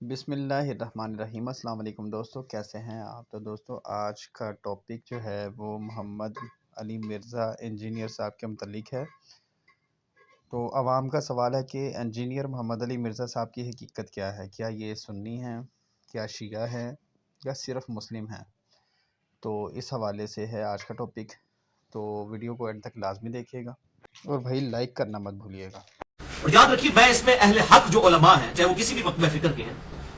بسم اللہ الرحمن الرحیم۔ السلام علیکم دوستو، کیسے ہیں آپ؟ تو دوستو آج کا ٹاپک جو ہے وہ محمد علی مرزا انجینئر صاحب کے متعلق ہے۔ تو عوام کا سوال ہے کہ انجینئر محمد علی مرزا صاحب کی حقیقت کیا ہے؟ کیا یہ سنی ہیں، کیا شیعہ ہے، یا صرف مسلم ہیں؟ تو اس حوالے سے ہے آج کا ٹاپک، تو ویڈیو کو اینڈ تک لازمی دیکھیے گا اور بھائی لائک کرنا مت بھولیے گا۔ اور یاد رکھیے میں اس میں اہل حق جو علماء ہیں، چاہے وہ کسی بھی مکتب فکر کے ہیں،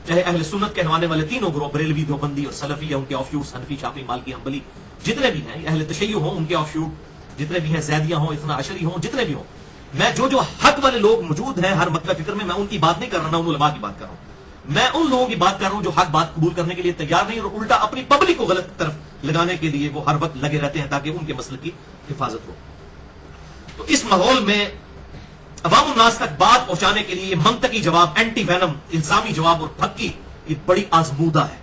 چاہے اہل سنت کہلوانے والے تینوں گروہ بریلوی، دیوبندی اور سلفی یا ان کے آف شوٹس حنفی، شافعی، مالکی، حنبلی جتنے بھی ہیں، اہل تشیع ہوں ان کے آف شوٹ جتنے بھی ہیں، زیدیہ ہوں، اثنا عشری ہوں، جتنے بھی ہوں، میں جو حق والے لوگ موجود ہیں ہر مکتب فکر میں ان کی بات نہیں کر رہا، ان علماء کی بات کر رہا ہوں۔ میں ان لوگوں کی بات کر رہا ہوں جو حق بات قبول کرنے کے لیے تیار نہیں اور الٹا اپنی پبلک کو غلط طرف لگانے کے لیے وہ ہر وقت لگے رہتے ہیں تاکہ ان کے مسلک کی حفاظت ہو۔ تو اس ماحول میں عوام الناس تک بات پہنچانے کے لیے یہ منطقی جواب، اینٹی وینم، الزامی جواب اور پھکی یہ بڑی آزمودہ ہے۔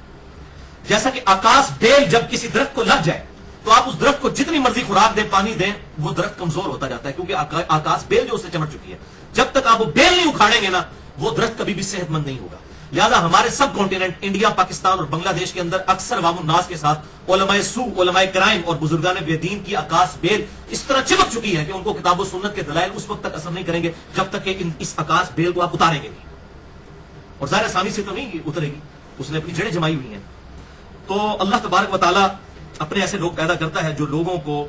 جیسا کہ آکاش بیل جب کسی درخت کو لگ جائے تو آپ اس درخت کو جتنی مرضی خوراک دیں، پانی دیں، وہ درخت کمزور ہوتا جاتا ہے کیونکہ آکاش بیل جو اسے چمٹ چکی ہے۔ جب تک آپ وہ بیل نہیں اکھاڑیں گے نا، وہ درخت کبھی بھی صحت مند نہیں ہوگا۔ لہذا ہمارے سب کانٹیننٹ انڈیا، پاکستان اور بنگلہ دیش کے اندر اکثر عوام الناس کے ساتھ علماء سو، علماء کرائم اور بزرگان بے دین کی آکاش بیل اس طرح چمک چکی ہے کہ ان کو کتاب و سنت کے دلائل اس وقت تک اثر نہیں کریں گے جب تک کہ اس آکاش بیل کو آپ اتاریں گے نہیں۔ اور ظاہر آسانی سے تو نہیں اترے گی، اس نے اپنی جڑیں جمائی ہوئی ہیں۔ تو اللہ تبارک و تعالیٰ اپنے ایسے لوگ پیدا کرتا ہے جو لوگوں کو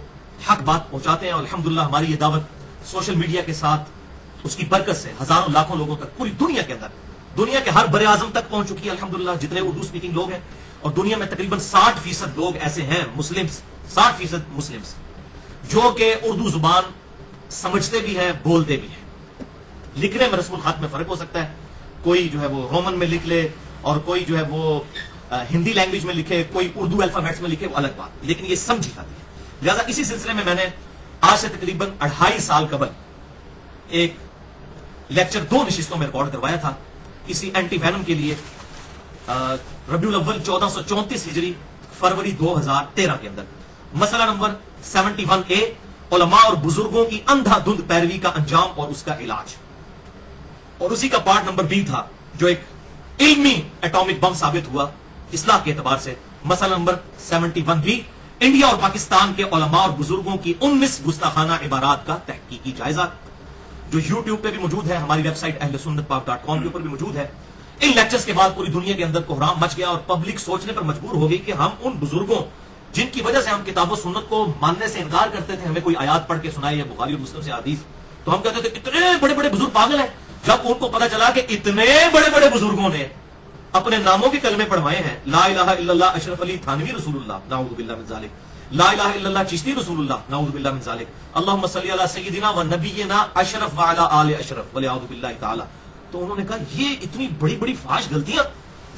حق بات پہنچاتے ہیں، اور الحمدللہ ہماری یہ دعوت سوشل میڈیا کے ساتھ اس کی برکت سے ہزاروں لاکھوں لوگوں تک پوری دنیا کے اندر، دنیا کے ہر بر اعظم تک پہنچ چکی ہے الحمدللہ، جتنے اردو سپیکنگ لوگ ہیں۔ اور دنیا میں تقریباً 60% لوگ ایسے ہیں مسلمز، 60% مسلمز جو کہ اردو زبان سمجھتے بھی ہیں، بولتے بھی ہیں۔ لکھنے میں رسم الخط میں فرق ہو سکتا ہے، کوئی جو ہے وہ رومن میں لکھ لے اور کوئی جو ہے وہ ہندی لینگویج میں لکھے، کوئی اردو الفابیٹس میں لکھے، وہ الگ بات، لیکن یہ سمجھی جاتی ہے۔ لہذا اسی سلسلے میں نے آج سے تقریباً 2.5 سال قبل ایک لیکچر 2 نشستوں میں ریکارڈ کروایا تھا اسی اینٹی وینم کے لیے، ربیع الاول 1434 ہجری فروری 2013 کے اندر۔ مسئلہ نمبر 71A، علماء اور بزرگوں کی اندھا دھند پیروی کا انجام اور اس کا علاج، اور اسی کا پارٹ نمبر B تھا جو ایک علمی ایٹامک بم ثابت ہوا اصلاح کے اعتبار سے۔ مسئلہ نمبر 71B، انڈیا اور پاکستان کے علماء اور بزرگوں کی 19 گستاخانہ عبارات کا تحقیقی جائزہ، جو یوٹیوب پہ بھی موجود ہے، ہماری ویب سائٹ ahlsunnatpak.com کے اوپر بھی موجود ہے۔ ان لیکچرز کے بعد پوری دنیا کے اندر کوہرام مچ گیا اور پبلک سوچنے پر مجبور ہو گئی کہ ہم ان بزرگوں جن کی وجہ سے ہم کتاب و سنت کو ماننے سے انکار کرتے تھے، ہمیں کوئی آیات پڑھ کے سنائے یا بخاری اور مسلم سے حدیث، تو ہم کہتے تھے اتنے بڑے بڑے بزرگ پاگل ہیں۔ جب ان کو پتہ چلا کہ اتنے بڑے بڑے بزرگوں نے اپنے ناموں کے کلمے پڑھوائے ہیں، لا الہ الا اللہ اشرف علی تھانوی رسول اللہ نعوذ باللہ من ذالک، لا الہ الا اللہ چشتی رسول اللہ نعوذ باللہ من ذالک، اللہم صلی علی سیدنا و نبینا اشرف وعلی آل اشرف ولیعوذ باللہ تعالی، تو انہوں نے کہا یہ اتنی بڑی بڑی فاحش غلطیاں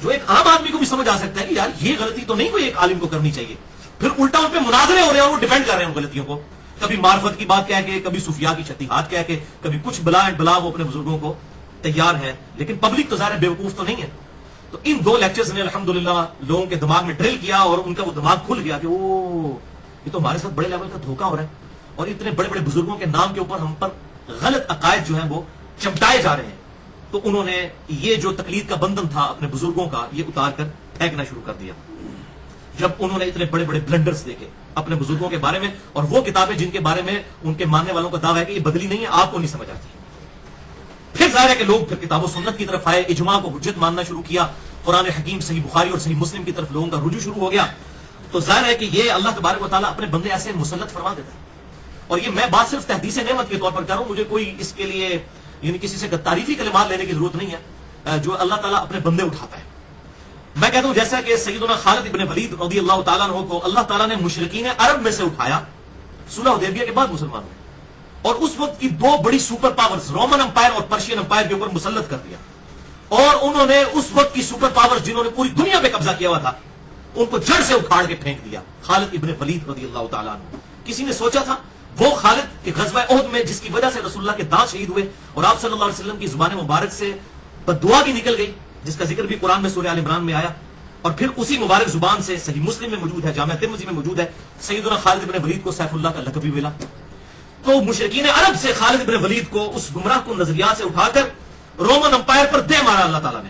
جو ایک عام آدمی کو بھی سمجھ آ سکتا ہے کہ یار یہ غلطی تو نہیں کوئی ایک عالم کو کرنی چاہیے، پھر الٹا ان پہ مناظرے ہو رہے ہیں اور وہ ڈیفینڈ کر رہے ہیں ان غلطیوں کو، کبھی معرفت کی بات کہہ کے، کبھی صوفیاء کی چھتیحات کہہ کے، کبھی کچھ بلا اینڈ بلا، وہ اپنے بزرگوں کو تیار ہیں، لیکن پبلک تو ظاہر بیوقوف تو نہیں ہے۔ تو ان 2 لیکچرز نے الحمدللہ لوگوں کے دماغ میں ڈرل کیا اور ان کا وہ دماغ کھل گیا کہ او یہ تو ہمارے ساتھ بڑے لیول کا دھوکہ ہو رہا ہے، اور اتنے بڑے بڑے بزرگوں کے نام کے اوپر ہم پر غلط عقائد جو ہیں وہ چمٹائے جا رہے ہیں۔ تو انہوں نے یہ جو تقلید کا بندھن تھا اپنے بزرگوں کا، یہ اتار کر پھینکنا شروع کر دیا جب انہوں نے اتنے بڑے بڑے بلنڈرز دیکھے اپنے بزرگوں کے بارے میں، اور وہ کتابیں جن کے بارے میں ان کے ماننے والوں کا دعویٰ ہے کہ یہ بدلی نہیں ہے، آپ کو نہیں سمجھ آتی۔ پھر ظاہر ہے کہ لوگ پھر کتاب و سنت کی طرف آئے، اجماع کو حجت ماننا شروع کیا، قرآن حکیم، صحیح بخاری اور صحیح مسلم کی طرف لوگوں کا رجوع شروع ہو گیا۔ تو ظاہر ہے کہ یہ اللہ تبارک و تعالیٰ اپنے بندے ایسے مسلط فرما دیتا ہے، اور یہ میں بات صرف تحدیث نعمت کے طور پر کر رہا ہوں، مجھے کوئی اس کے لیے یعنی کسی سے تعریفی کلمات لینے کی ضرورت نہیں ہے، جو اللہ تعالیٰ اپنے بندے اٹھاتا ہے۔ میں کہتا ہوں جیسا کہ سیدنا خالد ابن ولید رضی اللہ تعالیٰ عنہ کو اللہ تعالیٰ نے مشرکین عرب میں سے اٹھایا صلح حدیبیہ کے بعد مسلمان ہوئے، اور اس وقت کی 2 بڑی سپر پاورز رومن امپائر اور پرشین امپائر کے اوپر مسلط کر دیا، اور انہوں نے اس وقت کی سپر پاورز جنہوں نے پوری دنیا پہ قبضہ کیا ہوا تھا ان کو جڑ سے اکھاڑ کے پھینک دیا۔ خالد ابن ولید رضی اللہ تعالیٰ عنہ، کسی نے سوچا تھا وہ خالد کے غزوہ احد میں جس کی وجہ سے رسول اللہ کے دانت شہید ہوئے اور آپ صلی اللہ علیہ وسلم کی زبان مبارک سے بددعا بھی نکل گئی، جس کا ذکر بھی قرآن میں سورہ آل عمران میں آیا، اور پھر اسی مبارک زبان سے صحیح مسلم میں موجود ہے، جامع ترمذی میں موجود ہے، سیدنا خالد ابن ولید کو سیف اللہ کا لقب بھی ملا۔ تو مشرکین عرب سے خالد ابن ولید کو اس گمراہ کن نظریات سے اٹھا کر رومن امپائر پر دے مارا اللہ تعالیٰ نے،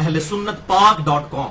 ahlesunnatpak.com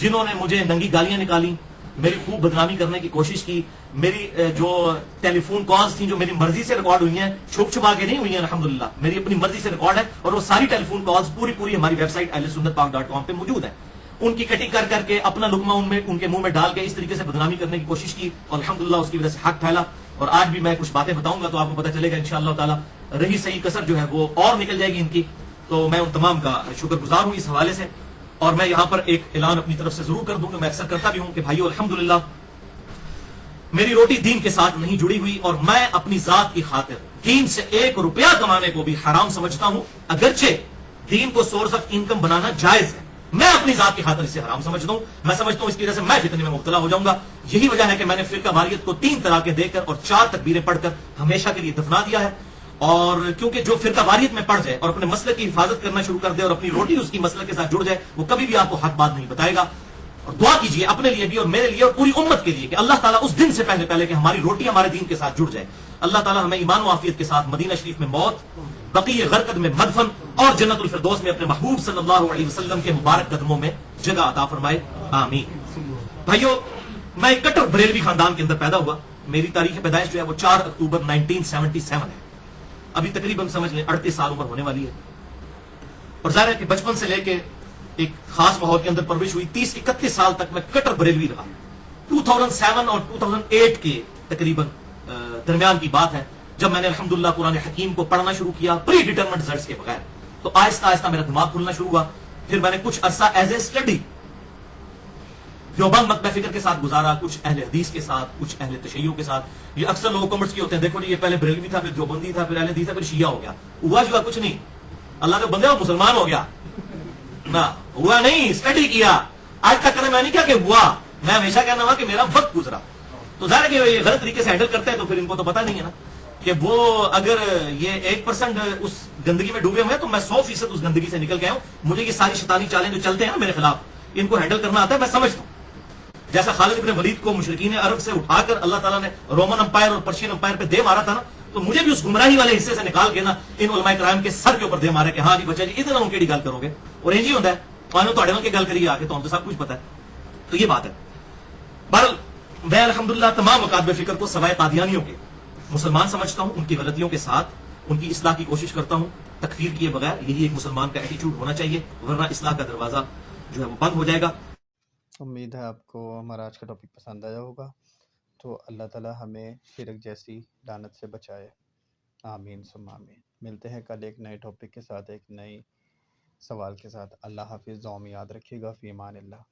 جنہوں نے مجھے ننگی گالیاں نکالی, میری خوب بدنامی کرنے کی کوشش کی, میری جو ٹیلی فون کالز تھیں جو میری مرضی سے ریکارڈ ہوئی ہیں, چھپ چھپا کے نہیں ہوئی ہیں, الحمدللہ میری اپنی مرضی سے ریکارڈ ہے, اور وہ ساری ٹیلی فون کالز پوری ہماری ویب سائٹ ahlsunnatpak.com پہ موجود ہے. ان کی کٹنگ کر کے اپنا لقمہ ان کے منہ میں ڈال کے اس طریقے سے بدنامی کرنے کی کوشش کی, اور الحمدللہ اس کی وجہ سے حق پھیلا. اور آج بھی میں کچھ باتیں بتاؤں گا تو آپ کو پتہ چلے گا انشاءاللہ تعالی رہی صحیح کسر جو ہے وہ اور نکل جائے گی ان کی. تو میں ان تمام کا شکر گزار ہوں اس حوالے سے. اور میں یہاں پر ایک اعلان اپنی طرف سے ضرور کر دوں کہ میں اکثر کرتا بھی ہوں کہ بھائیو الحمدللہ میری روٹی دین کے ساتھ نہیں جڑی ہوئی, اور میں اپنی ذات کی خاطر دین سے 1 روپیہ کمانے کو بھی حرام سمجھتا ہوں, اگرچہ دین کو سورس آف انکم بنانا جائز ہے. میں اپنی ذات کی خاطر اسے حرام سمجھتا ہوں. میں سمجھتا ہوں اس کی وجہ سے میں فتنے میں مبتلا ہو جاؤں گا. یہی وجہ ہے کہ میں نے فرقہ واریت کو 3 طلاقیں دے کر اور 4 تکبیریں پڑھ کر ہمیشہ کے لیے دفنا دیا ہے. اور کیونکہ جو فرقہ واریت میں پڑ جائے اور اپنے مسئلے کی حفاظت کرنا شروع کر دے اور اپنی روٹی اس کی مسئلے کے ساتھ جڑ جائے, وہ کبھی بھی آپ کو حق بات نہیں بتائے گا. اور دعا کیجئے اپنے لیے بھی اور میرے لیے اور پوری امت کے لیے کہ اللہ تعالیٰ اس دن سے پہلے کہ ہماری روٹی ہمارے دین کے ساتھ جڑ جائے, اللہ تعالیٰ ہمیں ایمان و عافیت کے ساتھ مدینہ شریف میں موت, بقیع غرقد میں مدفن, اور جنت الفردوس میں اپنے محبوب صلی اللہ علیہ وسلم کے مبارک قدموں میں جگہ عطا فرمائے, آمین. بھائیو, میں ایک کٹر بریلوی خاندان کے اندر پیدا ہوا. میری تاریخ پیدائش جو ہے وہ 4 اکتوبر 1977 ہے. ابھی تقریباً سمجھ لیں 38 سال عمر ہونے والی ہے. اور ظاہر ہے کہ بچپن سے لے کے ایک خاص ماحول کے اندر پرورش ہوئی. 30-31 سال تک میں کٹر بریلوی رہا. 2007 اور 2008 کے تقریباً درمیان کی بات ہے جب میں نے الحمدللہ قرآن حکیم کو پڑھنا شروع کیا پری ڈیٹرمنٹ رزلٹس کے بغیر. تو آہستہ آہستہ میرا دماغ کھلنا شروع ہوا. پھر میں نے کچھ عرصہ ایز اے اسٹڈی دیوبند مکتبہ فکر کے ساتھ گزارا, کچھ اہل حدیث کے ساتھ, کچھ اہل تشیع کے ساتھ. یہ اکثر لوگ کمنٹس کی ہوتے ہیں, دیکھو جی یہ پہلے بریلوی تھا, پھر دیوبندی تھا, پھر اہل حدیث تھا, پھر شیعہ ہو گیا. ہوا جو کچھ نہیں, اللہ کے بندے وہ مسلمان ہو گیا نہ ہوا نہیں, اسٹڈی کیا. آج تک کبھی میں نہیں کیا کہ ہوا, میں ہمیشہ کہنا ہوا کہ میرا وقت گزرا. تو ظاہر ہے کہ یہ غلط طریقے سے ہینڈل کرتے ہیں, تو پھر ان کو تو پتہ نہیں ہے نا کہ وہ اگر یہ 1% اس گندگی میں ڈوبے ہوئے ہیں تو میں 100% اس گندگی سے نکل گیا ہوں. مجھے یہ ساری شیطانی چالیں جو چلتے ہیں نا میرے خلاف, ان کو ہینڈل کرنا آتا ہے, میں سمجھتا ہوں. جیسا خالد ابن ولید کو مشرکین عرب سے اٹھا کر اللہ تعالیٰ نے رومن امپائر اور پرشین امپائر پہ دے مارا تھا نا, تو مجھے بھی اس گمراہی والے حصے سے نکال کے نا ان علماء کرام کے سر کے اوپر دے مارا کہ ہاں جی بچہ جی ادھر ہوں کیڑی گل کرو گے, اور انج ہی ہوتا ہے قانون تواڈے نال کی گل کریے آ کے, تو ہم تو سب کچھ پتہ ہے. تو یہ بات ہے. بہرحال میں الحمدللہ تمام مکاتب فکر کو سوائے قادیانیوں کے مسلمان سمجھتا ہوں. ان کی غلطیوں کے ساتھ ان کی اصلاح کی کوشش کرتا ہوں, تکفیر کیے بغیر. یہی ایک مسلمان کا ایٹیچیوڈ ہونا چاہیے, ورنہ اصلاح کا دروازہ جو ہے وہ بند ہو جائے گا. امید ہے آپ کو ہمارا آج کا ٹاپک پسند آیا ہوگا. تو اللہ تعالیٰ ہمیں شرک جیسی لعنت سے بچائے, آمین ثم آمین. ملتے ہیں کل ایک نئے ٹاپک کے ساتھ, ایک نئی سوال کے ساتھ. اللہ حافظ. دعا میں یاد رکھیے گا. فی امان اللہ.